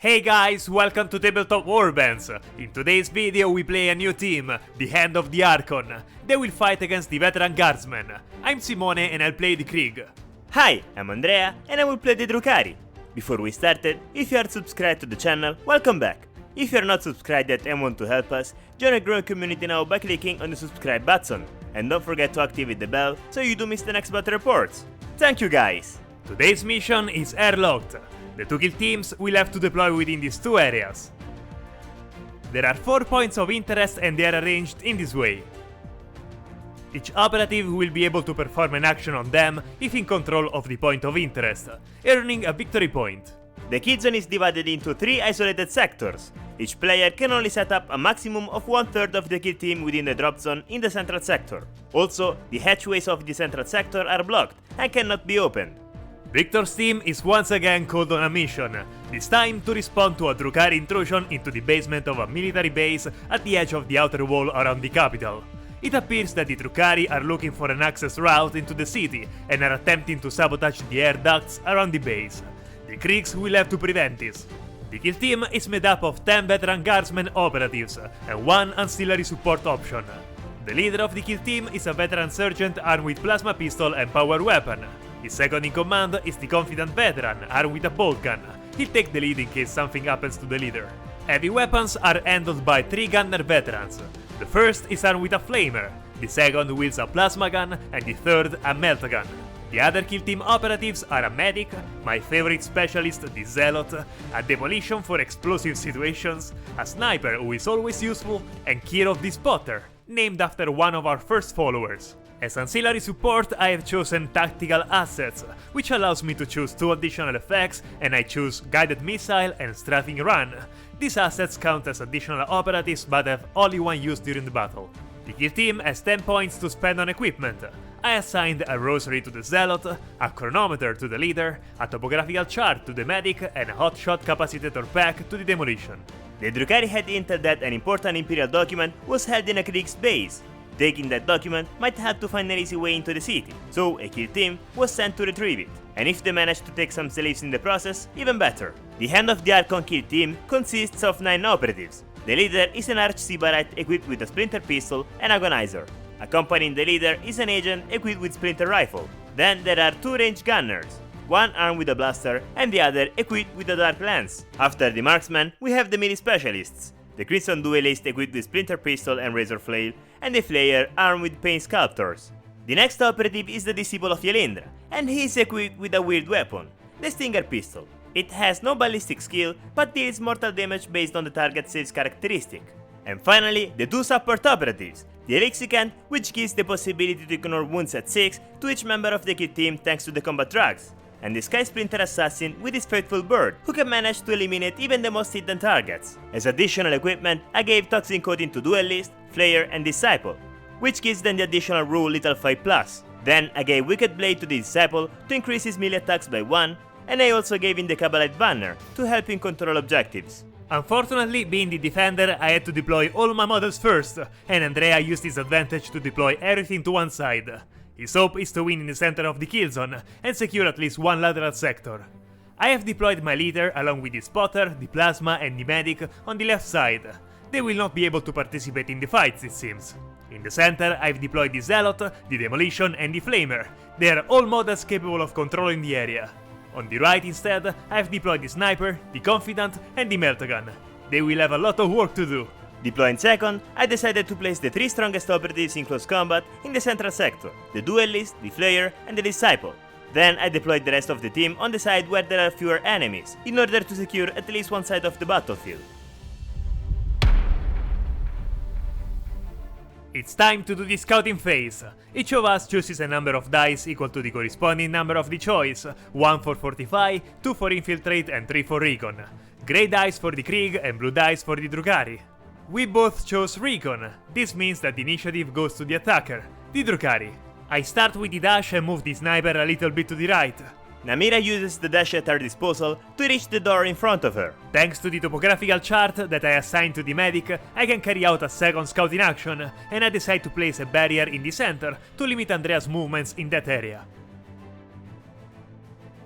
Hey guys, welcome to Tabletop Warbands! In today's video we play a new team, the Hand of the Archon. They will fight against the Veteran Guardsmen. I'm Simone and I'll play the Krieg. Hi, I'm Andrea and I will play the Drukhari. Before we started, if you are subscribed to the channel, welcome back. If you are not subscribed yet and want to help us, join a growing community now by clicking on the subscribe button. And don't forget to activate the bell so you don't miss the next battle reports. Thank you guys! Today's mission is airlocked. The two kill teams will have to deploy within these two areas. There are 4 points of interest and they are arranged in this way. Each operative will be able to perform an action on them if in control of the point of interest, earning a victory point. The kill zone is divided into 3 isolated sectors. Each player can only set up a maximum of 1/3 of the kill team within the drop zone in the central sector. Also, the hatchways of the central sector are blocked and cannot be opened. Victor's team is once again called on a mission, this time to respond to a Drukhari intrusion into the basement of a military base at the edge of the outer wall around the capital. It appears that the Drukhari are looking for an access route into the city and are attempting to sabotage the air ducts around the base. The Kriegs will have to prevent this. The kill team is made up of 10 veteran guardsmen operatives and 1 ancillary support option. The leader of the kill team is a veteran sergeant armed with plasma pistol and power weapon. His second in command is the confident veteran armed with a bolt gun. He'll take the lead in case something happens to the leader. Heavy weapons are handled by 3 gunner veterans. The first is armed with a flamer, the second wields a plasma gun, and the third a melt gun. The other kill team operatives are a medic, my favorite specialist the zealot, a demolition for explosive situations, a sniper who is always useful, and Kiro the spotter, named after one of our first followers. As ancillary support, I have chosen Tactical Assets, which allows me to choose 2 additional effects, and I choose Guided Missile and Strafing Run. These assets count as additional operatives but have only one use during the battle. The kill team has 10 points to spend on equipment. I assigned a rosary to the zealot, a chronometer to the leader, a topographical chart to the medic, and a hotshot capacitator pack to the demolition. The Drukhari had intel that an important Imperial document was held in a Kriegs base. Taking that document might help to find an easy way into the city, so a kill team was sent to retrieve it. And if they managed to take some slaves in the process, even better. The Hand of the Archon kill team consists of 9 operatives. The leader is an Archsybarite equipped with a Splinter pistol and Agoniser. Accompanying the leader is an agent equipped with Splinter rifle. Then there are 2 ranged gunners, one armed with a blaster and the other equipped with a dark lance. After the marksman, we have the melee specialists. The Crimson Duellist equipped with Splinter pistol and Razor flail, and the Flayer armed with Pain Sculptors. The next operative is the disciple of Yaelindra, and he is equipped with a weird weapon, the Stinger pistol. It has no ballistic skill, but deals mortal damage based on the target's saves characteristic. And finally, the 2 support operatives, the Elixicant, which gives the possibility to ignore wounds at 6 to each member of the kill team thanks to the combat drugs, and the Skysplinter assassin with his faithful bird, who can manage to eliminate even the most hidden targets. As additional equipment, I gave Toxin coating to Duellist, Flayer and Disciple, which gives them the additional rule Lethal 5+. Then I gave Wicked Blade to the Disciple to increase his melee attacks by 1, and I also gave him the Kabalite banner to help him control objectives. Unfortunately, being the defender, I had to deploy all my models first, and Andrea used his advantage to deploy everything to one side. His hope is to win in the center of the kill zone and secure at least one lateral sector. I have deployed my leader along with the spotter, the plasma and the medic on the left side. They will not be able to participate in the fights, it seems. In the center, I've deployed the zealot, the demolition and the flamer. They are all models capable of controlling the area. On the right instead, I've deployed the sniper, the confidant and the melt gun. They will have a lot of work to do. Deploying second, I decided to place the 3 strongest operatives in close combat in the central sector, the Duellist, the Flayer and the Disciple. Then I deployed the rest of the team on the side where there are fewer enemies, in order to secure at least one side of the battlefield. It's time to do the scouting phase. Each of us chooses a number of dice equal to the corresponding number of the choice, 1 for Fortify, 2 for Infiltrate and 3 for Recon. Grey dice for the Krieg and blue dice for the Drukhari. We both chose Recon. This means that the initiative goes to the attacker, the Drukhari. I start with the dash and move the sniper a little bit to the right. Namira uses the dash at her disposal to reach the door in front of her. Thanks to the topographical chart that I assigned to the medic, I can carry out a second scouting action, and I decide to place a barrier in the center to limit Andrea's movements in that area.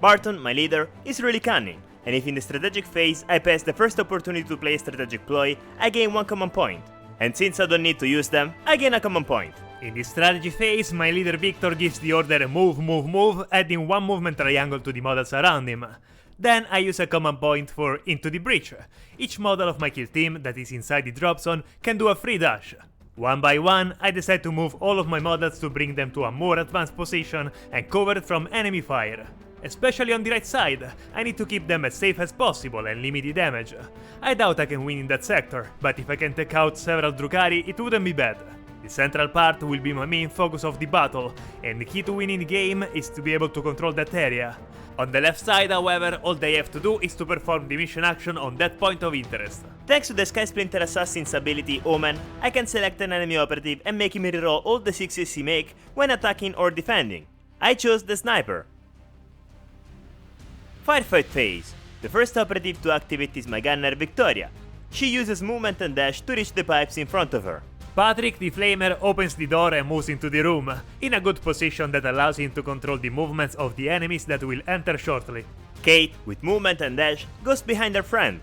Barton, my leader, is really cunning. and if in the strategic phase I pass the first opportunity to play a strategic ploy, I gain 1 command point. And since I don't need to use them, I gain a command point. In the strategy phase, my leader Victor gives the order move, move, move, adding 1 movement triangle to the models around him. Then I use a command point for Into the Breach. Each model of my kill team that is inside the drop zone can do a free dash. One by one, I decide to move all of my models to bring them to a more advanced position and covered from enemy fire. Especially on the right side, I need to keep them as safe as possible and limit the damage. I doubt I can win in that sector, but if I can take out several Drukhari, it wouldn't be bad. The central part will be my main focus of the battle, and the key to winning the game is to be able to control that area. On the left side, however, all they have to do is to perform the mission action on that point of interest. Thanks to the Skysplinter Assassin's ability Omen, I can select an enemy operative and make him reroll all the 6s he make when attacking or defending. I chose the Sniper. Firefight phase. The first operative to activate is my gunner Victoria. She uses movement and dash to reach the pipes in front of her. Patrick the Flamer opens the door and moves into the room, in a good position that allows him to control the movements of the enemies that will enter shortly. Kate, with movement and dash, goes behind her friend.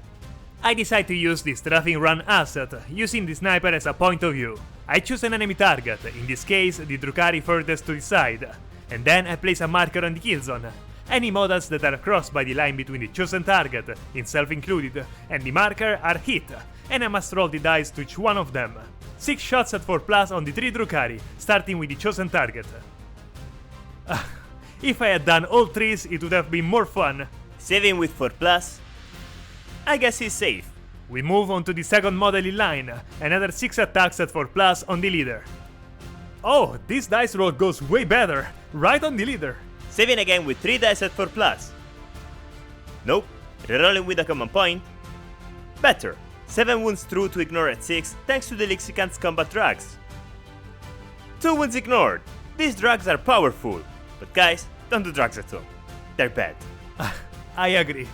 I decide to use the strafing run asset, using the sniper as a point of view. I choose an enemy target, in this case the Drukhari furthest to the side, and then I place a marker on the kill zone. Any models that are crossed by the line between the chosen target, himself included, and the marker are hit, and I must roll the dice to each one of them. 6 shots at 4+ on the 3 Drukhari, starting with the chosen target. If I had done all 3s, it would have been more fun. Saving with 4+. I guess he's safe. We move on to the second model in line, another 6 attacks at 4+ on the leader. Oh, this dice roll goes way better, right on the leader. Saving again with 3 dice at 4+. Nope, rerolling with a command point. Better. 7 wounds through to ignore at 6 thanks to the Elixicant's combat drugs. 2 wounds ignored. These drugs are powerful, but guys, don't do drugs at home. They're bad. I agree.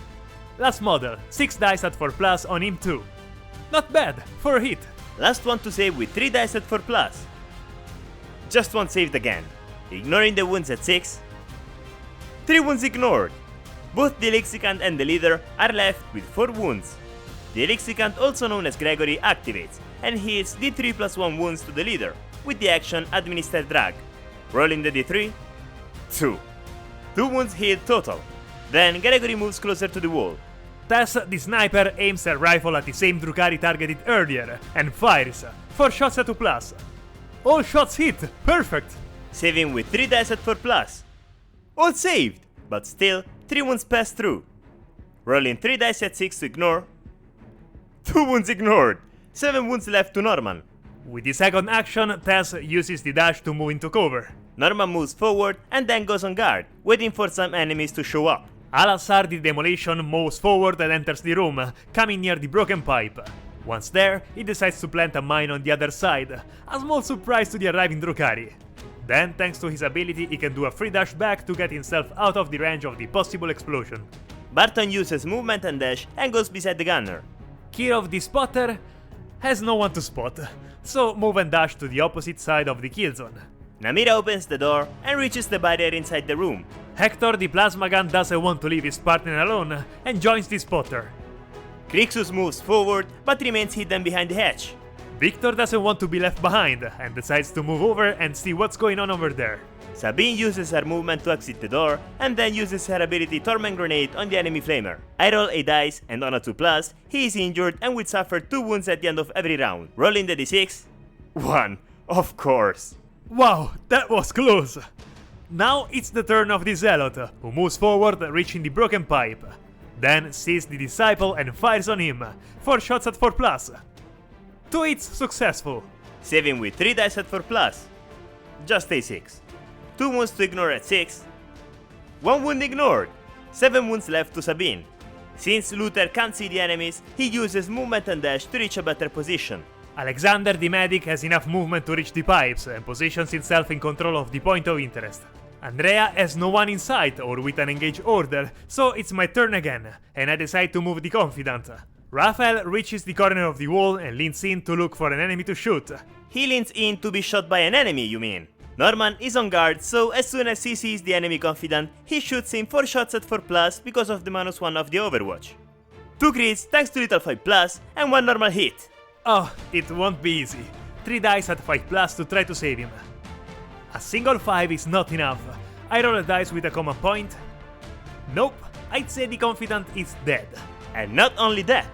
Last model, 6 dice at 4+ on him too. Not bad, for a hit. Last one to save with 3 dice at 4+. Just one saved again, ignoring the wounds at 6. 3 wounds ignored. Both the Elixicant and the leader are left with 4 wounds. The Elixicant, also known as Gregory, activates and hits the 3+1 wounds to the leader with the action Administer Drag. Rolling the d3, 2. 2 wounds healed total. Then Gregory moves closer to the wall. Tess, the sniper, aims her rifle at the same Drukhari targeted earlier and fires. 4 shots at 2+. All shots hit, perfect! Saving with 3 dice at 4+. All saved, but still 3 wounds pass through. Rolling 3 dice at 6 to ignore. 2 wounds ignored, 7 wounds left to Norman. With the second action, Tess uses the dash to move into cover. Norman moves forward and then goes on guard, waiting for some enemies to show up. Al-Assar the Demolition moves forward and enters the room, coming near the broken pipe. Once there, he decides to plant a mine on the other side, a small surprise to the arriving Drukhari. Then, thanks to his ability, he can do a free dash back to get himself out of the range of the possible explosion. Barton uses movement and dash and goes beside the gunner. Kirov the Spotter has no one to spot, so move and dash to the opposite side of the kill zone. Namira opens the door and reaches the barrier inside the room. Hector the Plasma Gun doesn't want to leave his partner alone and joins the Spotter. Kriegs moves forward but remains hidden behind the hatch. Victor doesn't want to be left behind and decides to move over and see what's going on over there. Sabine uses her movement to exit the door and then uses her ability Torment Grenade on the enemy flamer. I roll a dice and on a 2+, he is injured and will suffer 2 wounds at the end of every round. Rolling the d6. 1. Of course. Wow, that was close! Now it's the turn of the Zealot, who moves forward reaching the broken pipe. Then sees the Disciple and fires on him. 4 shots at 4+. 2 hits successful. Saving with 3 dice at 4+. Just a 6. 2 wounds to ignore at 6. 1 wound ignored. 7 wounds left to Sabine. Since Luther can't see the enemies, he uses movement and dash to reach a better position. Alexander the Medic has enough movement to reach the pipes and positions himself in control of the point of interest. Andrea has no one in sight or with an engaged order, so it's my turn again, and I decide to move the Confidant. Raphael reaches the corner of the wall and leans in to look for an enemy to shoot. He leans in to be shot by an enemy, you mean? Norman is on guard, so as soon as he sees the enemy confidant, he shoots him 4 shots at 4+ because of the -1 of the Overwatch. 2 crits thanks to little 5+, and 1 normal hit. Oh, it won't be easy. 3 dice at 5+ to try to save him. A single 5 is not enough. I roll a dice with a command point. Nope, I'd say the confidant is dead. And not only that,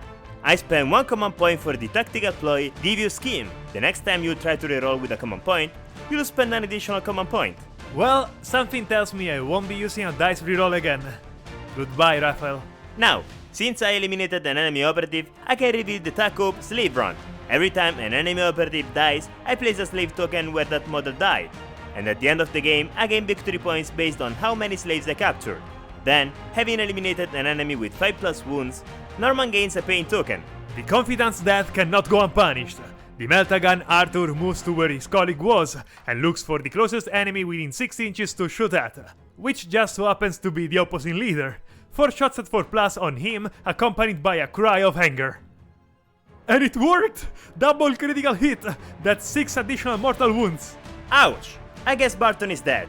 I spend 1 command point for the tactical ploy Devious Scheme. The next time you try to reroll with a command point, you'll spend an additional command point. Well, something tells me I won't be using a dice reroll again. Goodbye, Raphael. Now, since I eliminated an enemy operative, I can reveal the TACOP Slave Run. Every time an enemy operative dies, I place a slave token where that model died. And at the end of the game, I gain victory points based on how many slaves I captured. Then, having eliminated an enemy with 5+ wounds, Norman gains a pain token. The confidant's death cannot go unpunished. The Meltagun Arthur moves to where his colleague was and looks for the closest enemy within 6 inches to shoot at, which just so happens to be the opposing leader. 4 shots at 4+ on him, accompanied by a cry of anger. And it worked! Double critical hit! That's 6 additional mortal wounds! Ouch! I guess Barton is dead.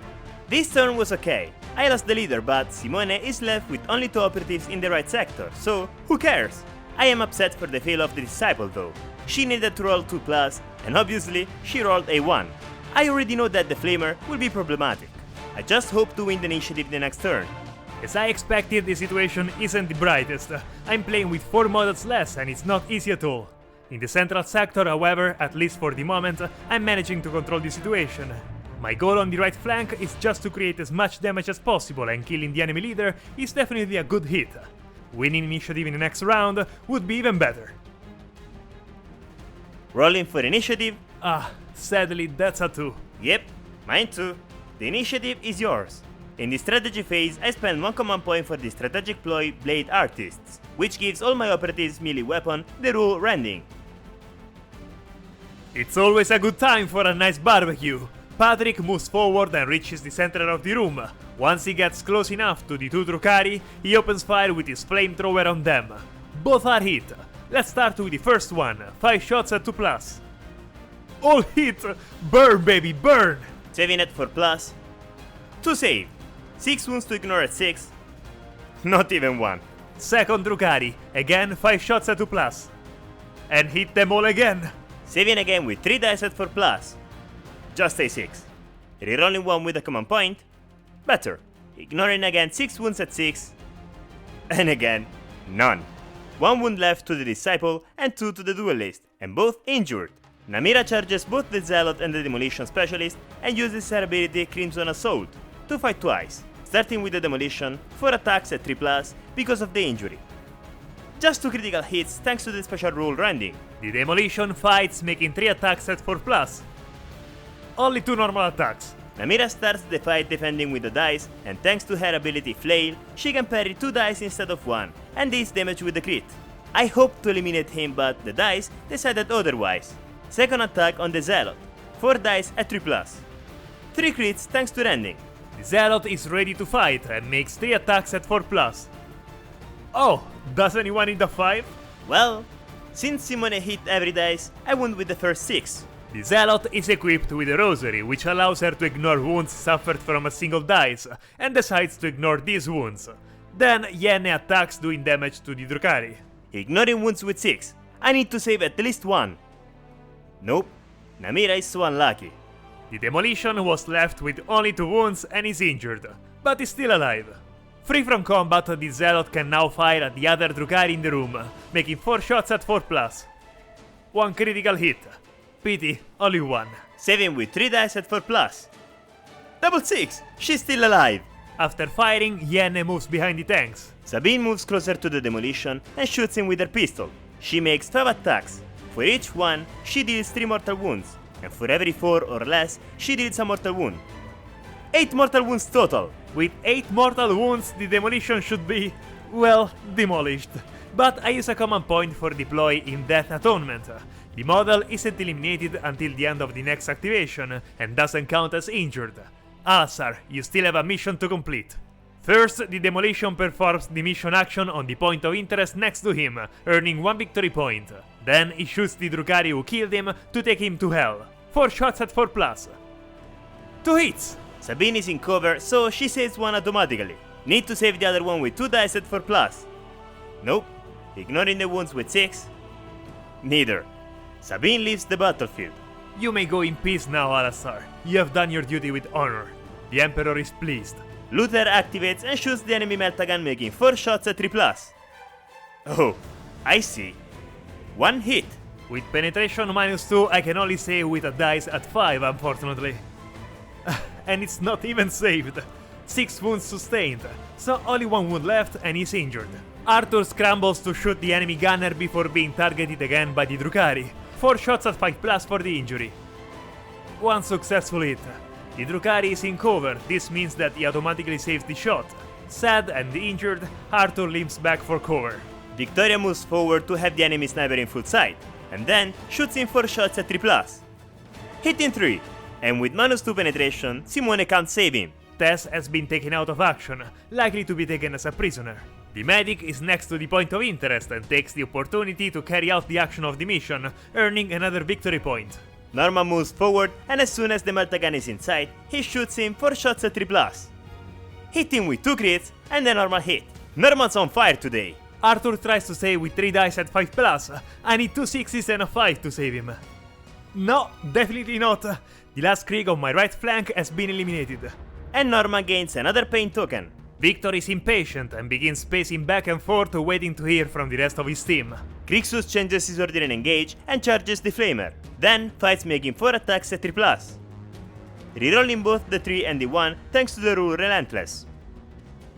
This turn was okay. I lost the leader, but Simone is left with only 2 operatives in the right sector, so who cares? I am upset for the fail of the Disciple though. She needed to roll 2+, and obviously she rolled a 1. I already know that the Flamer will be problematic. I just hope to win the initiative the next turn. As I expected, the situation isn't the brightest. I'm playing with 4 models less and it's not easy at all. In the central sector, however, at least for the moment, I'm managing to control the situation. My goal on the right flank is just to create as much damage as possible, and killing the enemy leader is definitely a good hit. Winning initiative in the next round would be even better. Rolling for initiative? Sadly that's a 2. Yep, mine too. The initiative is yours. In the strategy phase, I spend 1 command point for the strategic ploy Blade Artists, which gives all my operatives melee weapon the rule Rending. It's always a good time for a nice barbecue. Patrick moves forward and reaches the center of the room. Once he gets close enough to the 2 Drukhari, he opens fire with his flamethrower on them. Both are hit. Let's start with the first one, 5 shots at 2+. All hit! Burn baby, burn! Saving at 4+. 2 save. 6 wounds to ignore at 6. Not even 1. Second Drukhari, again 5 shots at 2+. And hit them all again! Saving again with 3 dice at 4+. Just a 6. Rerolling 1 with a command point. Better. Ignoring again 6 wounds at 6. And again, none. 1 wound left to the Disciple and 2 to the Duellist, and both injured. Namira charges both the Zealot and the Demolition Specialist and uses her ability Crimson Assault to fight twice, starting with the Demolition, 4 attacks at 3+ because of the injury. Just 2 critical hits thanks to the special rule Rending. The Demolition fights, making 3 attacks at 4+. Only 2 normal attacks. Namira starts the fight defending with the dice, and thanks to her ability Flail, she can parry 2 dice instead of 1, and deals damage with the crit. I hoped to eliminate him, but the dice decided otherwise. Second attack on the Zealot, 4 dice at 3+. 3 crits thanks to Rending. The Zealot is ready to fight and makes 3 attacks at 4+. Oh, does anyone need a 5? Well, since Simone hit every dice, I won with the first 6. The Zealot is equipped with a Rosary, which allows her to ignore wounds suffered from a single dice, and decides to ignore these wounds. Then Yenne attacks, doing damage to the Drukhari. Ignoring wounds with 6, I need to save at least 1. Nope, Namira is so unlucky. The Demolition was left with only 2 wounds and is injured, but is still alive. Free from combat, the Zealot can now fire at the other Drukhari in the room, making 4 shots at 4+. 1 critical hit. Pity, only 1. Saving with 3 dice at 4+. Double 6! She's still alive! After firing, Yenne moves behind the tanks. Sabine moves closer to the Demolition and shoots him with her pistol. She makes 5 attacks. For each one, she deals 3 mortal wounds, and for every 4 or less, she deals a mortal wound. 8 mortal wounds total. With 8 mortal wounds, the Demolition should be, well, demolished. But I use a command point for deploy in Death Atonement. The model isn't eliminated until the end of the next activation, and doesn't count as injured. Alsar, you still have a mission to complete. First, the Demolition performs the mission action on the point of interest next to him, earning 1 victory point. Then he shoots the Drukhari who killed him to take him to hell. 4 shots at 4+. 2 hits! Sabine is in cover, so she saves one automatically. Need to save the other one with 2 dice at 4+. Nope. Ignoring the wounds with 6. Neither. Sabine leaves the battlefield. You may go in peace now, Alastar. You have done your duty with honor. The Emperor is pleased. Luther activates and shoots the enemy meltagun, making 4 shots at 3+. Oh, I see. 1 hit. With penetration -2, I can only save with a dice at 5, unfortunately. And it's not even saved. 6 wounds sustained, so only 1 wound left and he's injured. Arthur scrambles to shoot the enemy gunner before being targeted again by the Drukhari. 4 shots at 5+ for the injury. 1 successful hit. The Drukhari is in cover, this means that he automatically saves the shot. Sad and injured, Arthur limps back for cover. Victoria moves forward to have the enemy sniper in full sight, and then shoots in 4 shots at 3+. Hitting 3, and with -2 penetration, Simone can't save him. Tess has been taken out of action, likely to be taken as a prisoner. The medic is next to the point of interest and takes the opportunity to carry out the action of the mission, earning another victory point. Norman moves forward, and as soon as the meltagun is in sight, he shoots him 4 shots at 3+. Hitting with 2 crits and a normal hit. Norman's on fire today. Arthur tries to save with 3 dice at 5+. I need 2 6s and a 5 to save him. No, definitely not. The last Krieg on my right flank has been eliminated. And Norman gains another pain token. Victor is impatient and begins pacing back and forth waiting to hear from the rest of his team. Kriegs changes his order in engage and charges the Flamer, then fights making 4 attacks at 3+. Rerolling both the 3 and the 1 thanks to the rule Relentless.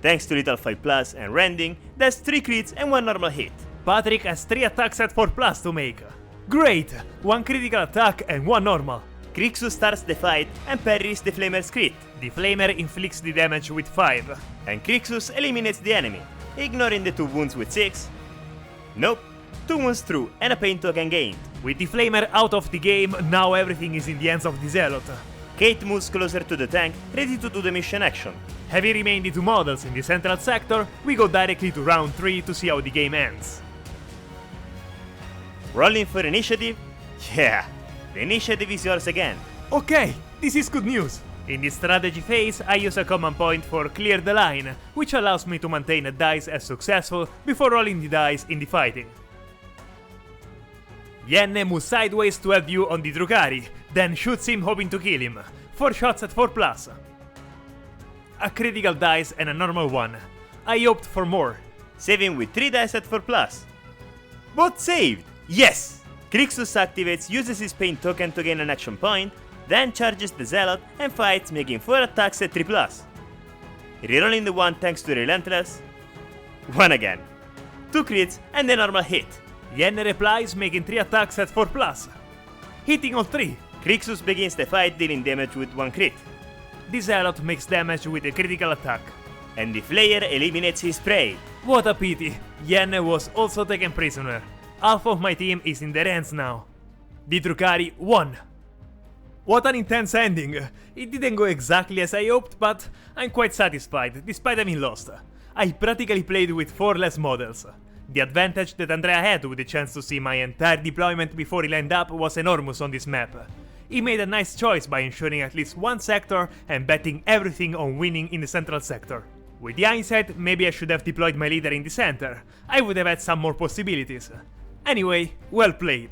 Thanks to little 5+ and rending, that's 3 crits and 1 normal hit. Patrick has 3 attacks at 4+ to make. Great! 1 critical attack and 1 normal. Kriegs starts the fight and parries the Flamer's crit. The Flamer inflicts the damage with 5. And Kriegs eliminates the enemy, ignoring the 2 wounds with 6. Nope, 2 wounds through and a pain token gained. With the Flamer out of the game, now everything is in the hands of the Zealot. Kate moves closer to the tank, ready to do the mission action. Having remained the 2 models in the central sector, we go directly to round 3 to see how the game ends. Rolling for initiative? Yeah, the initiative is yours again. Okay, this is good news. In the strategy phase, I use a command point for clear the line, which allows me to maintain a dice as successful before rolling the dice in the fighting. Yenne moves sideways to have view on the Drukhari, then shoots him hoping to kill him. 4 shots at 4+. A critical dice and a normal one. I opted for more. Saving with 3 dice at 4+. Both saved! Yes! Kriegs activates, uses his pain token to gain an action point, then charges the Zealot and fights, making 4 attacks at 3+. Rerolling the 1 thanks to Relentless. 1 again. 2 crits and a normal hit. Yenne replies, making 3 attacks at 4+. Hitting all 3. Kriegs begins the fight, dealing damage with 1 crit. The Zealot makes damage with a critical attack. And the Flayer eliminates his prey. What a pity. Yenne was also taken prisoner. Half of my team is in their hands now. The Drukhari won. What an intense ending! It didn't go exactly as I hoped, but I'm quite satisfied, despite having lost. I practically played with 4 less models. The advantage that Andrea had with the chance to see my entire deployment before he lined up was enormous on this map. He made a nice choice by ensuring at least 1 sector and betting everything on winning in the central sector. With the hindsight, maybe I should have deployed my leader in the center. I would have had some more possibilities. Anyway, well played.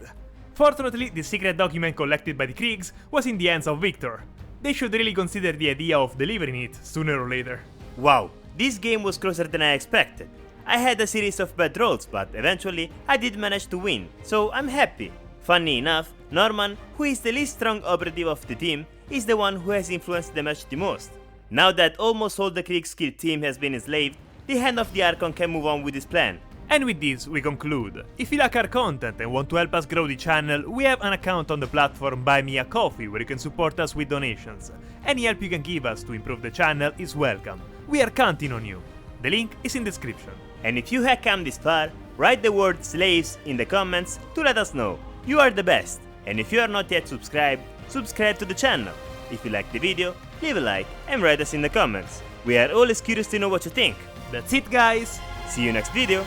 Fortunately, the secret document collected by the Kriegs was in the hands of Victor. They should really consider the idea of delivering it sooner or later. Wow, this game was closer than I expected. I had a series of bad rolls, but eventually I did manage to win, so I'm happy. Funny enough, Norman, who is the least strong operative of the team, is the one who has influenced the match the most. Now that almost all the Krieg skill team has been enslaved, the Hand of the Archon can move on with his plan. And with this, we conclude. If you like our content and want to help us grow the channel, we have an account on the platform Buy Me a Coffee where you can support us with donations. Any help you can give us to improve the channel is welcome. We are counting on you. The link is in the description. And if you have come this far, write the word slaves in the comments to let us know. You are the best. And if you are not yet subscribed, subscribe to the channel. If you like the video, leave a like and write us in the comments. We are always curious to know what you think. That's it, guys! See you next video!